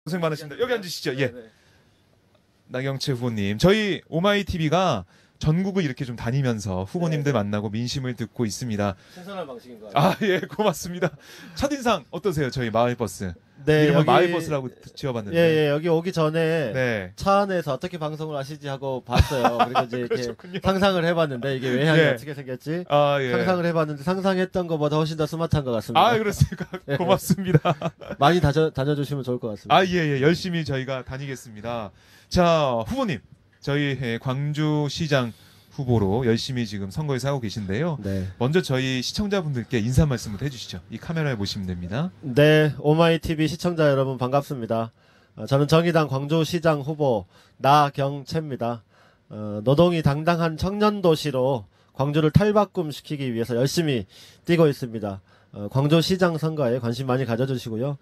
고생 많으십니다. 여기 앉으시죠. 예. 네. 나경채 후보님, 저희 오마이TV가 전국을 이렇게 좀 다니면서 후보님들 만나고 민심을 듣고 있습니다. 신선한 방식인 것 아, 같아요. 예, 고맙습니다. 첫인상 어떠세요? 저희 마을버스. 네, 이름은 여기- 마을버스라고 지어봤는데. 예, 여기 오기 전에 네. 차 안에서 어떻게 방송을 하시지 하고 봤어요. 그리고 이제 이렇게 그러셨군요. 상상을 해봤는데 이게 외향이 예. 어떻게 생겼지? 아, 예. 상상을 해봤는데 상상했던 것보다 훨씬 더 스마트한 것 같습니다. 아, 그렇습니까? 예. 고맙습니다. 많이 다녀주시면 좋을 것 같습니다. 아, 예, 예. 열심히 저희가 다니겠습니다. 자, 후보님. 저희 광주시장 후보로 열심히 지금 선거에서 하고 계신데요. 네. 먼저 저희 시청자분들께 인사 말씀을 해주시죠. 이 카메라에 보시면 됩니다. 네, 오마이TV 시청자 여러분 반갑습니다. 저는 정의당 광주시장 후보 나경채입니다. 노동이 당당한 청년도시로 광주를 탈바꿈시키기 위해서 열심히 뛰고 있습니다. 광주시장 선거에 관심 많이 가져주시고요.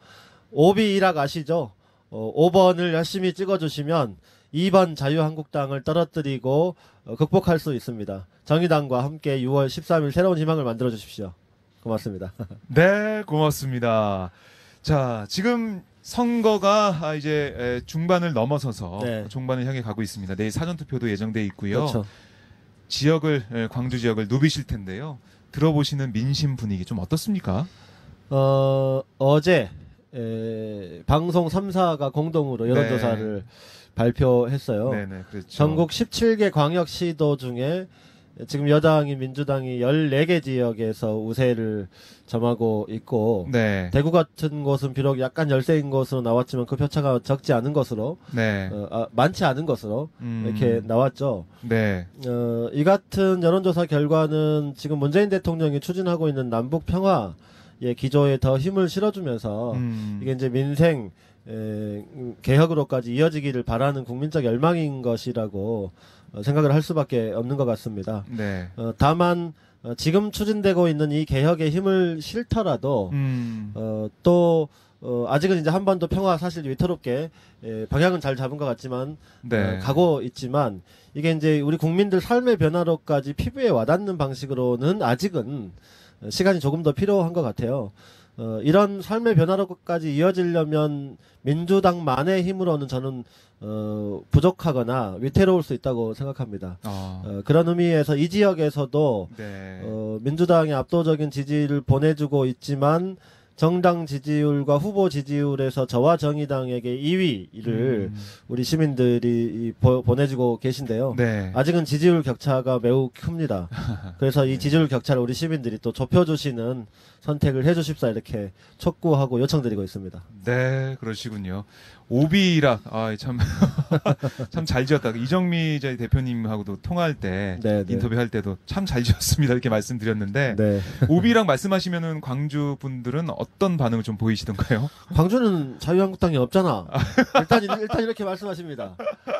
오비 일학 아시죠? 5번을 열심히 찍어주시면 2번 자유한국당을 떨어뜨리고 극복할 수 있습니다. 정의당과 함께 6월 13일 새로운 희망을 만들어 주십시오. 고맙습니다. 네, 고맙습니다. 자, 지금 선거가 이제 중반을 넘어서서 네. 종반을 향해 가고 있습니다. 내일 사전투표도 예정돼 있고요. 그렇죠. 지역을 광주 지역을 누비실 텐데요. 들어보시는 민심 분위기 좀 어떻습니까? 어제 방송 3사가 공동으로 여론조사를 발표했어요. 네네, 그렇죠. 전국 17개 광역시도 중에 지금 여당인 민주당이 14개 지역에서 우세를 점하고 있고 네, 대구 같은 곳은 비록 약간 열세인 것으로 나왔지만 그 표차가 적지 않은 것으로 네, 많지 않은 것으로 이렇게 나왔죠. 네, 이 같은 여론조사 결과는 지금 문재인 대통령이 추진하고 있는 남북 평화의 기조에 더 힘을 실어주면서 이게 이제 민생 개혁으로까지 이어지기를 바라는 국민적 열망인 것이라고 생각을 할 수밖에 없는 것 같습니다. 네, 다만 지금 추진되고 있는 이 개혁에 힘을 실더라도 또 아직은 이제 한반도 평화 사실 위태롭게 방향은 잘 잡은 것 같지만 네, 가고 있지만 이게 이제 우리 국민들 삶의 변화로까지 피부에 와닿는 방식으로는 아직은 시간이 조금 더 필요한 것 같아요. 이런 삶의 변화로까지 이어지려면 민주당만의 힘으로는 저는 부족하거나 위태로울 수 있다고 생각합니다. 그런 의미에서 이 지역에서도 네, 민주당의 압도적인 지지를 보내주고 있지만 정당 지지율과 후보 지지율에서 저와 정의당에게 2위를 우리 시민들이 보내주고 계신데요. 네. 아직은 지지율 격차가 매우 큽니다. 그래서 이 지지율 격차를 우리 시민들이 또 좁혀주시는 선택을 해주십사 이렇게 촉구하고 요청드리고 있습니다. 네, 그러시군요. 오비락, 참, 참 잘 지었다. 이정미 저희 대표님하고도 통화할 때, 네, 네. 인터뷰할 때도 참 잘 지었습니다. 이렇게 말씀드렸는데, 네. 오비락 말씀하시면은 광주 분들은 어떤 반응을 좀 보이시던가요? 광주는 자유한국당이 없잖아. 일단 이렇게 말씀하십니다.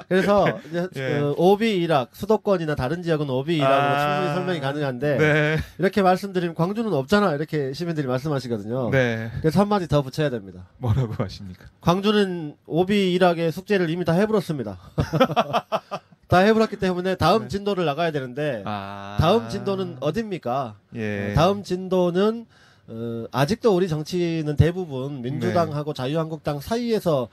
그래서 이제 예. 오비 일학 수도권이나 다른 지역은 오비 일학으로 충분히 설명이 가능한데 네, 이렇게 말씀드리면 광주는 없잖아 이렇게 시민들이 말씀하시거든요. 네. 그래서 한마디 더 붙여야 됩니다. 뭐라고 하십니까? 광주는 오비 일학의 숙제를 이미 다 해버렸습니다. 다 해버렸기 때문에 다음 진도를 나가야 되는데 다음 진도는 어딥니까? 예. 다음 진도는 아직도 우리 정치는 대부분 민주당하고 자유한국당 사이에서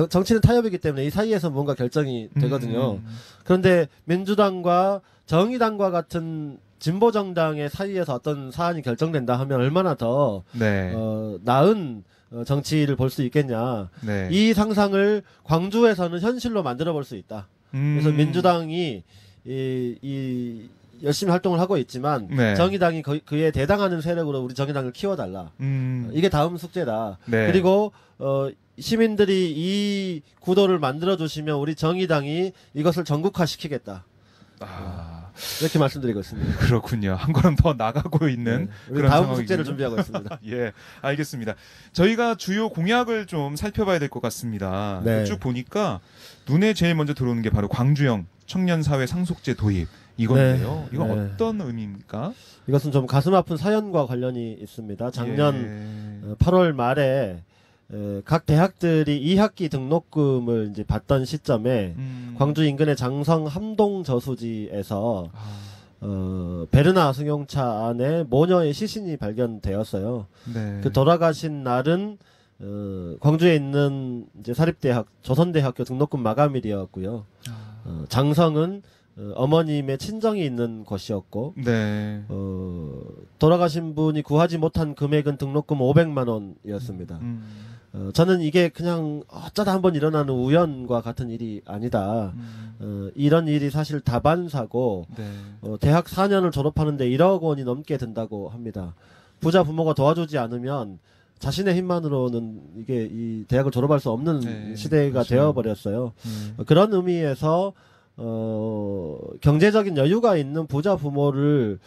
정치는 타협이기 때문에 이 사이에서 뭔가 결정이 되거든요. 그런데 민주당과 정의당과 같은 진보 정당의 사이에서 어떤 사안이 결정된다 하면 얼마나 더 네. 나은 정치를 볼 수 있겠냐. 네. 이 상상을 광주에서는 현실로 만들어 볼 수 있다. 그래서 민주당이 이 열심히 활동을 하고 있지만 네. 정의당이 그에 대당하는 세력으로 우리 정의당을 키워달라. 이게 다음 숙제다. 네. 그리고 시민들이 이 구도를 만들어 주시면 우리 정의당이 이것을 전국화시키겠다. 이렇게 말씀드리고 있습니다. 그렇군요. 한 걸음 더 나가고 있는 우리 그런 다음 상황이군요. 숙제를 준비하고 있습니다. 예, 알겠습니다. 저희가 주요 공약을 좀 살펴봐야 될 것 같습니다. 네. 쭉 보니까 눈에 제일 먼저 들어오는 게 바로 광주형 청년사회 상속제 도입 이건데요. 이건 네. 어떤 의미입니까? 이것은 좀 가슴 아픈 사연과 관련이 있습니다. 작년 예. 8월 말에 각 대학들이 2학기 등록금을 이제 받던 시점에 광주 인근의 장성 함동 저수지에서 베르나 승용차 안에 모녀의 시신이 발견되었어요. 네. 그 돌아가신 날은 광주에 있는 이제 사립대학 조선대학교 등록금 마감일이었고요. 장성은 어머님의 친정이 있는 곳이었고, 네. 돌아가신 분이 구하지 못한 금액은 등록금 500만 원이었습니다. 저는 이게 그냥 어쩌다 한번 일어나는 우연과 같은 일이 아니다. 이런 일이 사실 다반사고, 네. 대학 4년을 졸업하는데 1억 원이 넘게 든다고 합니다. 부자 부모가 도와주지 않으면 자신의 힘만으로는 이게 이 대학을 졸업할 수 없는 네, 시대가 그렇죠. 되어버렸어요. 그런 의미에서 경제적인 여유가 있는 부자 부모를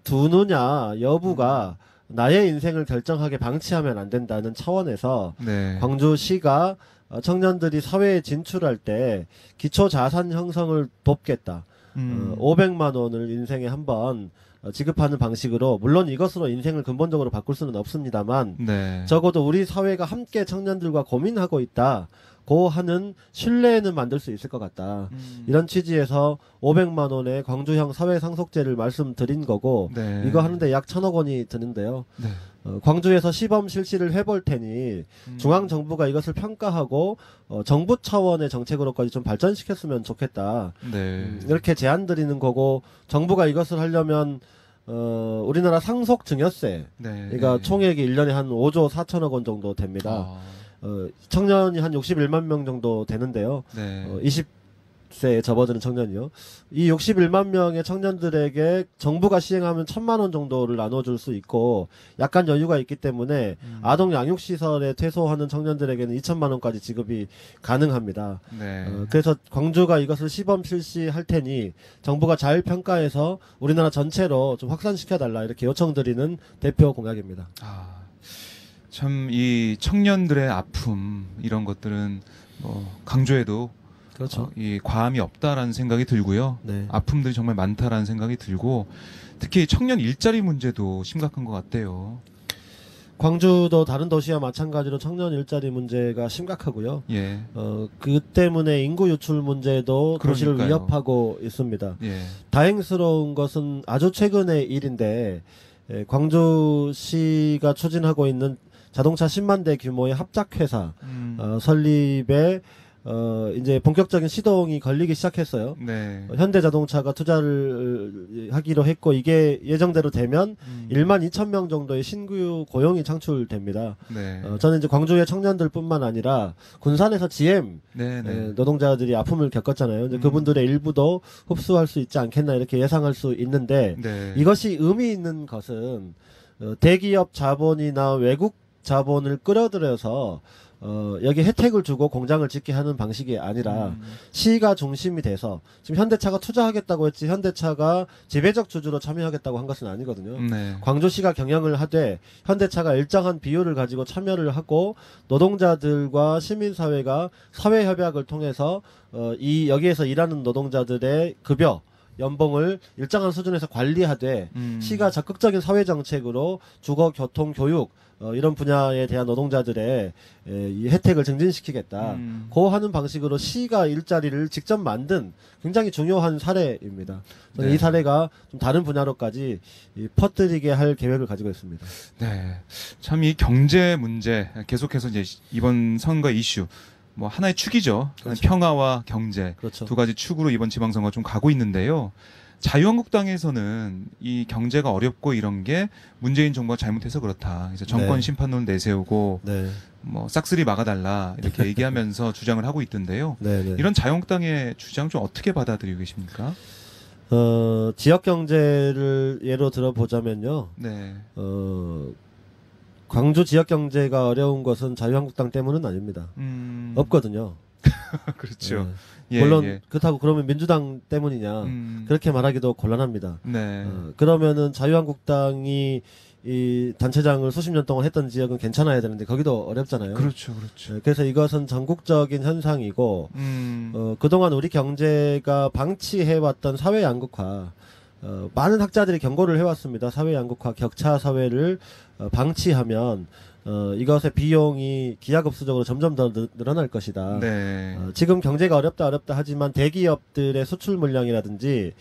두느냐 여부가 나의 인생을 결정하게 방치하면 안 된다는 차원에서 네. 광주시가 청년들이 사회에 진출할 때 기초 자산 형성을 돕겠다. 500만 원을 인생에 한번 지급하는 방식으로, 물론 이것으로 인생을 근본적으로 바꿀 수는 없습니다만 네. 적어도 우리 사회가 함께 청년들과 고민하고 있다고 하는 신뢰는 만들 수 있을 것 같다. 이런 취지에서 500만 원의 광주형 사회상속제를 말씀드린 거고, 네. 이거 하는데 약 1,000억 원이 드는데요. 네. 광주에서 시범 실시를 해볼 테니 중앙정부가 이것을 평가하고 정부 차원의 정책으로까지 좀 발전시켰으면 좋겠다. 네. 이렇게 제안 드리는 거고, 정부가 이것을 하려면 우리나라 상속 증여세, 네. 그러니까 총액이 1년에 한 5조 4천억 원 정도 됩니다. 청년이 한 61만 명 정도 되는데요. 네. 20세에 접어드는 청년이요. 이 61만 명의 청년들에게 정부가 시행하면 1,000만 원 정도를 나눠줄 수 있고, 약간 여유가 있기 때문에 아동 양육시설에 퇴소하는 청년들에게는 2,000만 원까지 지급이 가능합니다. 네. 그래서 광주가 이것을 시범 실시할 테니 정부가 잘 평가해서 우리나라 전체로 좀 확산시켜달라, 이렇게 요청드리는 대표 공약입니다. 참 이 청년들의 아픔 이런 것들은 강조해도 그렇죠. 이 과함이 없다라는 생각이 들고요. 네. 아픔들이 정말 많다라는 생각이 들고, 특히 청년 일자리 문제도 심각한 것 같아요. 광주도 다른 도시와 마찬가지로 청년 일자리 문제가 심각하고요. 예. 그 때문에 인구 유출 문제도 도시를 그러니까요. 위협하고 있습니다. 예. 다행스러운 것은 아주 최근의 일인데, 광주시가 추진하고 있는 자동차 10만 대 규모의 합작회사 설립에 이제 본격적인 시동이 걸리기 시작했어요. 네. 현대자동차가 투자를 하기로 했고, 이게 예정대로 되면 1만 2천 명 정도의 신규 고용이 창출됩니다. 네. 저는 이제 광주의 청년들뿐만 아니라 군산에서 GM 네. 네. 노동자들이 아픔을 겪었잖아요. 이제 그분들의 일부도 흡수할 수 있지 않겠나, 이렇게 예상할 수 있는데, 네. 이것이 의미 있는 것은 대기업 자본이나 외국 자본을 끌어들여서 여기 혜택을 주고 공장을 짓게 하는 방식이 아니라 시가 중심이 돼서, 지금 현대차가 투자하겠다고 했지 현대차가 지배적 주주로 참여하겠다고 한 것은 아니거든요. 네. 광주시가 경영을 하되 현대차가 일정한 비율을 가지고 참여를 하고, 노동자들과 시민사회가 사회협약을 통해서 여기에서 일하는 노동자들의 급여, 연봉을 일정한 수준에서 관리하되 시가 적극적인 사회정책으로 주거, 교통, 교육 이런 분야에 대한 노동자들의 이 혜택을 증진시키겠다. 고 하는 방식으로 시가 일자리를 직접 만든 굉장히 중요한 사례입니다. 저는 네. 이 사례가 좀 다른 분야로까지 퍼뜨리게 할 계획을 가지고 있습니다. 네. 참 이 경제 문제 계속해서 이제 이번 선거 이슈 하나의 축이죠. 그렇죠. 평화와 경제 그렇죠. 두 가지 축으로 이번 지방선거 좀 가고 있는데요. 자유한국당에서는 이 경제가 어렵고 이런 게 문재인 정부가 잘못해서 그렇다. 그래서 정권 네. 심판론 내세우고 네. 싹쓸이 막아달라 이렇게 얘기하면서 주장을 하고 있던데요. 네, 네. 이런 자유한국당의 주장 좀 어떻게 받아들이고 계십니까? 지역 경제를 예로 들어보자면요. 네. 광주 지역 경제가 어려운 것은 자유한국당 때문은 아닙니다. 없거든요. 그렇죠. 네. 예, 물론 예. 그렇다고 그러면 민주당 때문이냐, 그렇게 말하기도 곤란합니다. 네. 그러면은 자유한국당이 이 단체장을 수십 년 동안 했던 지역은 괜찮아야 되는데 거기도 어렵잖아요. 그렇죠, 그렇죠. 그래서 이것은 전국적인 현상이고, 그동안 우리 경제가 방치해왔던 사회 양극화, 많은 학자들이 경고를 해왔습니다. 사회 양극화, 격차 사회를 방치하면 이것의 비용이 기하급수적으로 점점 더 늘어날 것이다. 네. 지금 경제가 어렵다 하지만 대기업들의 수출 물량이라든지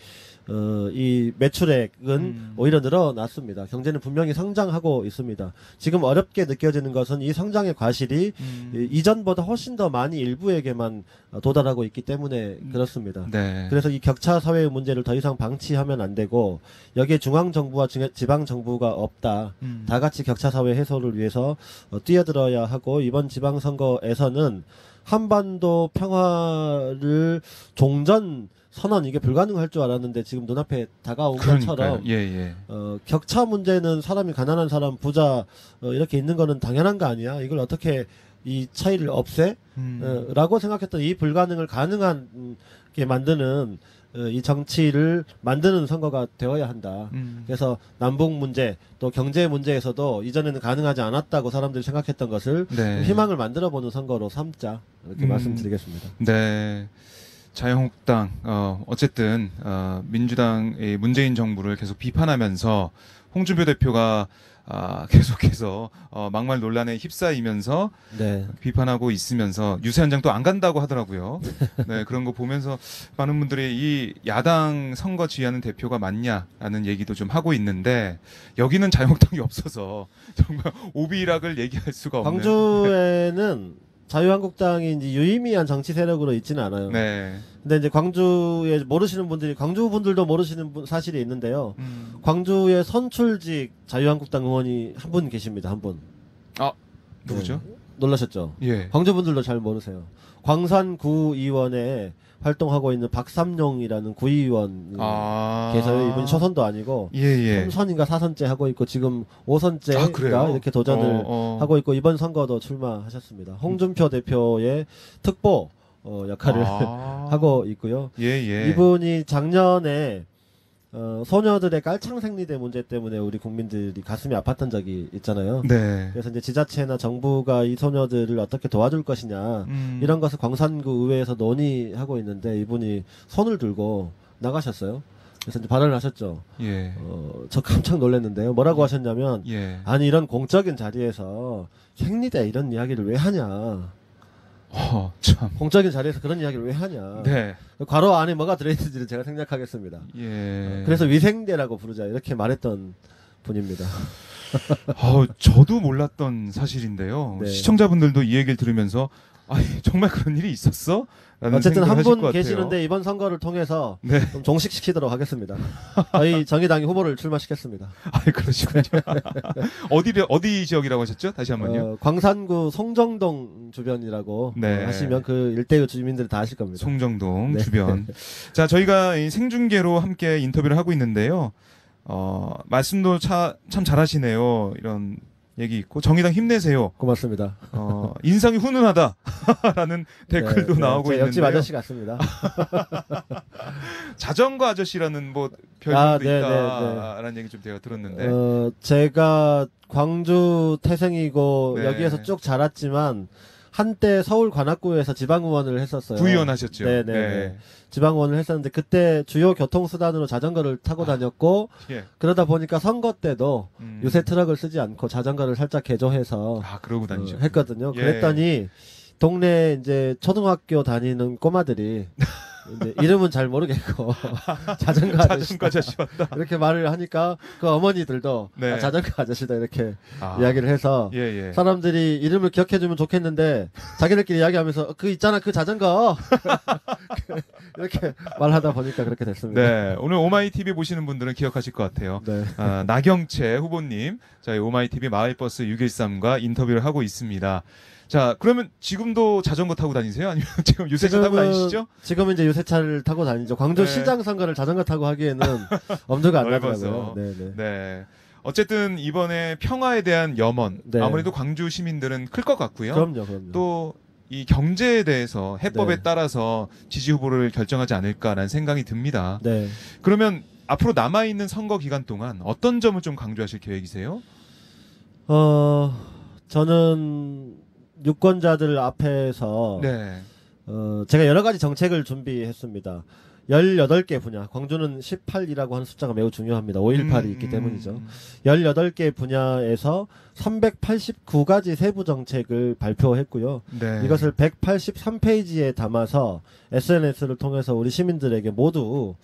이 매출액은 오히려 늘어났습니다. 경제는 분명히 성장하고 있습니다. 지금 어렵게 느껴지는 것은 이 성장의 과실이 이전보다 훨씬 더 많이 일부에게만 도달하고 있기 때문에 그렇습니다. 네. 그래서 이 격차 사회의 문제를 더 이상 방치하면 안 되고 여기에 중앙정부와 지방정부가 없다. 다 같이 격차 사회 해소를 위해서 뛰어들어야 하고 이번 지방선거에서는 한반도 평화를 종전 선언 이게 불가능할 줄 알았는데 지금 눈앞에 다가온 것처럼 예. 격차 문제는 사람이 가난한 사람 부자 이렇게 있는 거는 당연한 거 아니야. 이걸 어떻게 이 차이를 없애? 라고 생각했던 이 불가능을 가능하게 만드는 이 정치를 만드는 선거가 되어야 한다. 그래서 남북 문제 또 경제 문제에서도 이전에는 가능하지 않았다고 사람들이 생각했던 것을 네. 희망을 만들어보는 선거로 삼자 이렇게 말씀드리겠습니다. 네. 자유한국당 어쨌든 민주당의 문재인 정부를 계속 비판하면서 홍준표 대표가 계속해서 막말 논란에 휩싸이면서 네. 비판하고 있으면서 유세 현장 또 안 간다고 하더라고요. 네, 그런 거 보면서 많은 분들이 이 야당 선거 지휘하는 대표가 맞냐라는 얘기도 좀 하고 있는데 여기는 자유한국당이 없어서 정말 오비락을 얘기할 수가 없는. 광주에는 자유한국당이 이제 유의미한 정치 세력으로 있지는 않아요. 네. 근데 이제 광주에 모르시는 분들이 광주 분들도 모르시는 사실이 있는데요. 광주의 선출직 자유한국당 의원이 한 분 계십니다. 한 분. 누구죠? 네. 놀라셨죠? 예. 광주 분들도 잘 모르세요. 광산구의원에 활동하고 있는 박삼용이라는 구의원 계세요. 이분 초선도 아니고 예. 3선인가 4선째 하고 있고 지금 5선째가 그래요? 이렇게 도전을 하고 있고 이번 선거도 출마하셨습니다. 홍준표 대표의 특보 역할을 하고 있고요. 예. 이분이 작년에 소녀들의 깔창생리대 문제 때문에 우리 국민들이 가슴이 아팠던 적이 있잖아요. 네. 그래서 이제 지자체나 정부가 이 소녀들을 어떻게 도와줄 것이냐 이런 것을 광산구 의회에서 논의하고 있는데 이분이 손을 들고 나가셨어요. 그래서 이제 발언을 하셨죠. 예. 저 깜짝 놀랐는데요. 뭐라고 하셨냐면 예. 아니 이런 공적인 자리에서 생리대 이런 이야기를 왜 하냐. 참. 공적인 자리에서 그런 이야기를 왜 하냐. 네. 괄호 안에 뭐가 들어있는지를 제가 생략하겠습니다. 예. 그래서 위생대라고 부르자 이렇게 말했던 분입니다. 저도 몰랐던 사실인데요. 네. 시청자분들도 이 얘기를 들으면서 정말 그런 일이 있었어? 라는 어쨌든 한 생각을 하실 것 분 같아요. 계시는데 이번 선거를 통해서 네. 좀 종식시키도록 하겠습니다. 저희 정의당이 후보를 출마시켰습니다. 그러시군요. 어디 지역이라고 하셨죠? 다시 한번요. 광산구 송정동 주변이라고 네. 하시면 그 일대의 주민들이 다 아실 겁니다. 송정동 네. 주변. 자, 저희가 이 생중계로 함께 인터뷰를 하고 있는데요. 말씀도 참 잘하시네요. 이런 얘기 있고 정의당 힘내세요. 고맙습니다. 인상이 훈훈하다라는 댓글도 나오고 제 옆집 있는데요. 아저씨 같습니다. 자전거 아저씨라는 뭐 별명도 네, 있다라는 얘기 좀 제가 들었는데. 제가 광주 태생이고 네. 여기에서 쭉 자랐지만 한때 서울 관악구에서 지방의원을 했었어요. 구의원 하셨죠. 네. 지방의원을 했었는데 그때 주요 교통수단으로 자전거를 타고 다녔고 예. 그러다 보니까 선거 때도 유세 트럭을 쓰지 않고 자전거를 살짝 개조해서 그러고 다니셨 했거든요. 예. 그랬더니 동네 이제 초등학교 다니는 꼬마들이 이제 이름은 잘 모르겠고 자전거 아저씨 왔다. 이렇게 말을 하니까 그 어머니들도 네. 자전거 아저씨다 이렇게 이야기를 해서 예. 사람들이 이름을 기억해주면 좋겠는데 자기들끼리 이야기하면서 그 있잖아 그 자전거 이렇게 말하다 보니까 그렇게 됐습니다. 네, 오늘 오마이TV 보시는 분들은 기억하실 것 같아요. 네. 나경채 후보님, 저희 오마이TV 마을버스 613과 인터뷰를 하고 있습니다. 자, 그러면 지금도 자전거 타고 다니세요? 아니면 지금 유세차 타고 다니시죠? 지금은 이제 유세차를 타고 다니죠. 광주시장 선거를 자전거 타고 하기에는 엄두가 안 나더라고요. 네. 어쨌든 이번에 평화에 대한 염원, 네. 아무래도 광주 시민들은 클 것 같고요. 그럼요. 또 이 경제에 대해서 해법에 따라서 지지 후보를 결정하지 않을까라는 생각이 듭니다. 네. 그러면 앞으로 남아있는 선거 기간 동안 어떤 점을 좀 강조하실 계획이세요? 저는 유권자들 앞에서 네. 제가 여러 가지 정책을 준비했습니다. 18개 분야, 광주는 18이라고 하는 숫자가 매우 중요합니다. 5.18이 있기 때문이죠. 18개 분야에서 389가지 세부 정책을 발표했고요. 네. 이것을 183페이지에 담아서 SNS를 통해서 우리 시민들에게 모두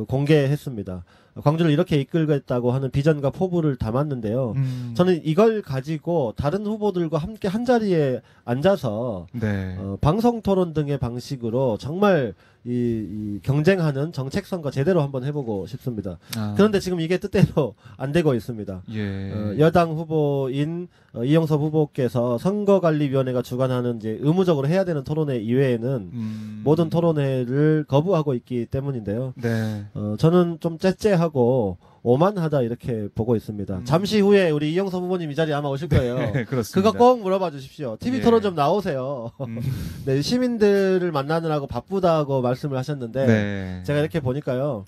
공개했습니다. 광주를 이렇게 이끌겠다고 하는 비전과 포부를 담았는데요. 저는 이걸 가지고 다른 후보들과 함께 한 자리에 앉아서 네. 방송 토론 등의 방식으로 정말 이 경쟁하는 정책 선거 제대로 한번 해보고 싶습니다. 그런데 지금 이게 뜻대로 안 되고 있습니다. 예. 여당 후보인 이영섭 후보께서 선거관리위원회가 주관하는 이제 의무적으로 해야 되는 토론회 이외에는 모든 토론회를 거부하고 있기 때문인데요. 네. 저는 좀 째째하고 오만하다 이렇게 보고 있습니다. 잠시 후에 우리 이영섭 후보님 이 자리에 아마 오실 거예요. 네, 그렇습니다. 그거 꼭 물어봐 주십시오. TV 예. 토론 좀 나오세요. 네, 시민들을 만나느라고 바쁘다고 말씀을 하셨는데 네. 제가 이렇게 보니까요.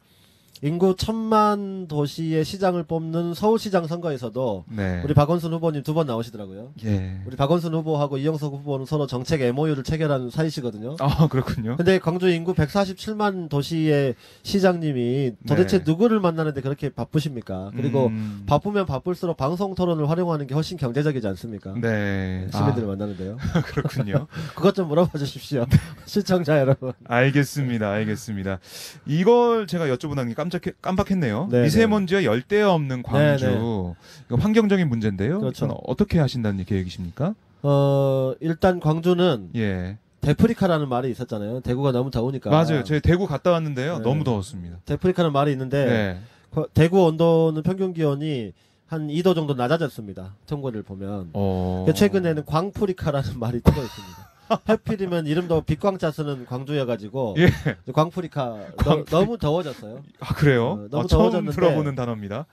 인구 1000만 도시의 시장을 뽑는 서울시장 선거에서도 네. 우리 박원순 후보님 2번 나오시더라고요. 예. 우리 박원순 후보하고 이영석 후보는 서로 정책 MOU를 체결한 사이시거든요. 그렇군요. 근데 광주 인구 147만 도시의 시장님이 도대체 네. 누구를 만나는데 그렇게 바쁘십니까? 그리고 바쁘면 바쁠수록 방송 토론을 활용하는 게 훨씬 경제적이지 않습니까? 네. 시민들을 만나는데요. 그렇군요. 그것 좀 물어봐 주십시오. 시청자 여러분. 알겠습니다. 알겠습니다. 이걸 제가 여쭤보는 게 깜빡했네요. 네, 미세먼지와 열대어 없는 광주. 네, 네. 이거 환경적인 문제인데요. 그렇죠. 이건 어떻게 하신다는 계획이십니까? 일단 광주는 예. 데프리카라는 말이 있었잖아요. 대구가 너무 더우니까. 맞아요. 저희 대구 갔다 왔는데요. 네. 너무 더웠습니다. 데프리카는 말이 있는데 네. 대구 온도는 평균 기온이 한 2도 정도 낮아졌습니다. 통계를 보면. 최근에는 광프리카라는 말이 뜨고 있습니다. 하필이면 이름도 빛광자 쓰는 광주여가지고 예. 광프리카 너무 더워졌어요. 그래요? 너무 처음 더워졌는데 들어보는 단어입니다.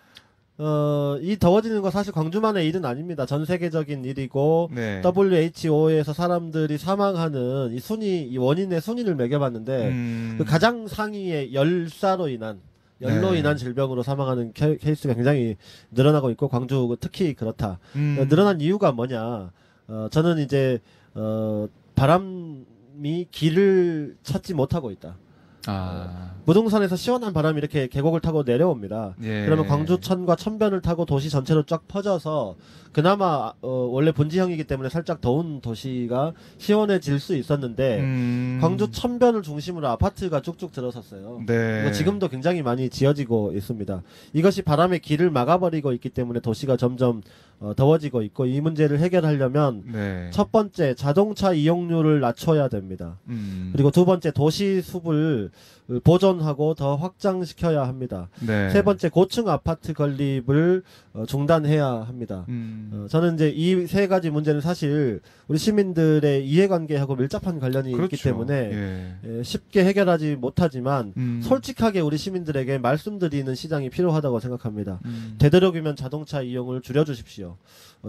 이 더워지는 거 사실 광주만의 일은 아닙니다. 전 세계적인 일이고 네. WHO에서 사람들이 사망하는 이 원인의 순위를 매겨봤는데 그 가장 상위의 열로 네. 인한 질병으로 사망하는 케이스가 굉장히 늘어나고 있고 광주 특히 그렇다. 늘어난 이유가 뭐냐? 저는 이제 바람이 길을 찾지 못하고 있다. 무등산에서 시원한 바람이 이렇게 계곡을 타고 내려옵니다. 예. 그러면 광주천과 천변을 타고 도시 전체로 쫙 퍼져서 그나마 원래 분지형이기 때문에 살짝 더운 도시가 시원해질 수 있었는데 광주 천변을 중심으로 아파트가 쭉쭉 들어섰어요. 네. 지금도 굉장히 많이 지어지고 있습니다. 이것이 바람의 길을 막아버리고 있기 때문에 도시가 점점 더워지고 있고 이 문제를 해결하려면 네. 첫 번째 자동차 이용률을 낮춰야 됩니다. 그리고 두 번째 도시 숲을 보존하고 더 확장시켜야 합니다. 네. 세 번째 고층 아파트 건립을 중단해야 합니다. 저는 이제 이 세 가지 문제는 사실 우리 시민들의 이해관계하고 밀접한 관련이 그렇죠. 있기 때문에 예. 쉽게 해결하지 못하지만 솔직하게 우리 시민들에게 말씀드리는 시장이 필요하다고 생각합니다. 되도록이면 자동차 이용을 줄여주십시오.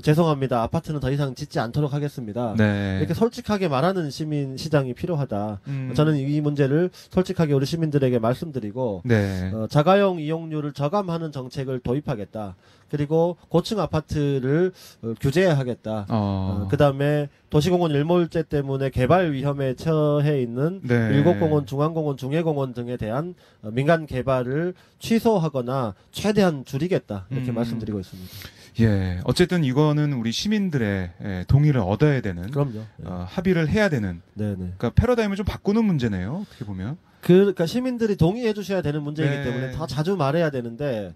죄송합니다. 아파트는 더 이상 짓지 않도록 하겠습니다. 네. 이렇게 솔직하게 말하는 시장이 필요하다. 저는 이 문제를 솔직하게 우리 시민들에게 말씀드리고 네. 자가용 이용률을 저감하는 정책을 도입하겠다. 그리고 고층 아파트를 규제하겠다. 그 다음에 도시공원 일몰제 때문에 개발 위험에 처해 있는 네. 일곡공원, 중앙공원, 중해공원 등에 대한 민간 개발을 취소하거나 최대한 줄이겠다. 이렇게 말씀드리고 있습니다. 예. 어쨌든 이거는 우리 시민들의 동의를 얻어야 되는. 그럼요. 합의를 해야 되는. 네네. 그러니까 패러다임을 좀 바꾸는 문제네요. 어떻게 보면. 그러니까 시민들이 동의해 주셔야 되는 문제이기 네. 때문에 더 자주 말해야 되는데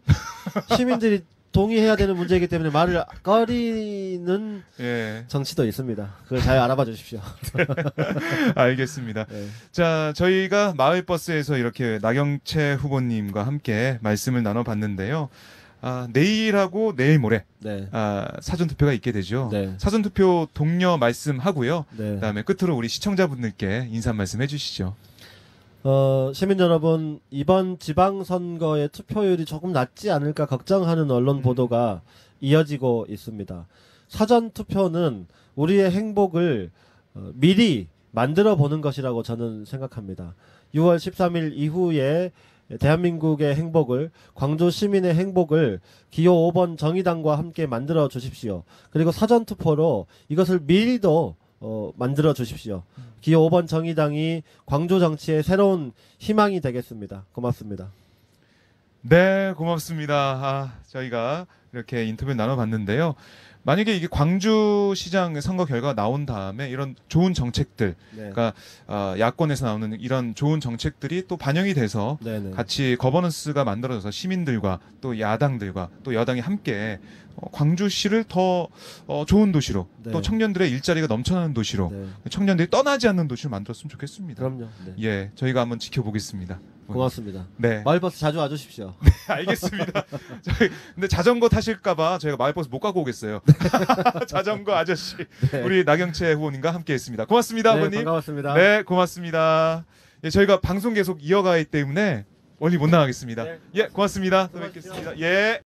시민들이 동의해야 되는 문제이기 때문에 말을 꺼리는 예. 정치도 있습니다. 그걸 잘 알아봐 주십시오. 알겠습니다. 네. 자, 저희가 마을버스에서 이렇게 나경채 후보님과 함께 말씀을 나눠봤는데요. 내일하고 내일 모레 네. 사전투표가 있게 되죠. 네. 사전투표 동료 말씀하고요. 네. 그다음에 끝으로 우리 시청자분들께 인사 말씀 해주시죠. 시민 여러분, 이번 지방선거의 투표율이 조금 낮지 않을까 걱정하는 언론 보도가 이어지고 있습니다. 사전투표는 우리의 행복을 미리 만들어 보는 것이라고 저는 생각합니다. 6월 13일 이후에 대한민국의 행복을, 광주 시민의 행복을 기호 5번 정의당과 함께 만들어 주십시오. 그리고 사전투표로 이것을 미리도 만들어 주십시오. 기호 5번 정의당이 광주 정치의 새로운 희망이 되겠습니다. 고맙습니다. 네, 고맙습니다. 저희가 이렇게 인터뷰 나눠봤는데요. 만약에 이게 광주시장 선거 결과가 나온 다음에 이런 좋은 정책들, 네. 그러니까 야권에서 나오는 이런 좋은 정책들이 또 반영이 돼서 네네. 같이 거버넌스가 만들어져서 시민들과 또 야당들과 또 여당이 함께 광주시를 더 좋은 도시로 네. 또 청년들의 일자리가 넘쳐나는 도시로 네. 청년들이 떠나지 않는 도시로 만들었으면 좋겠습니다. 그럼요. 네. 예, 저희가 한번 지켜보겠습니다. 고맙습니다. 네, 마을버스 자주 와주십시오. 알겠습니다. 근데 자전거 타실까봐 저희가 마을버스 못 갖고 오겠어요. 자전거 아저씨, 네. 우리 나경채 후보님과 함께했습니다. 고맙습니다, 네, 아버님. 반가웠습니다. 네, 고맙습니다. 예, 저희가 방송 계속 이어가기 때문에 멀리 못 나가겠습니다. 네, 예, 고맙습니다. 또 수고하십시오. 뵙겠습니다. 예.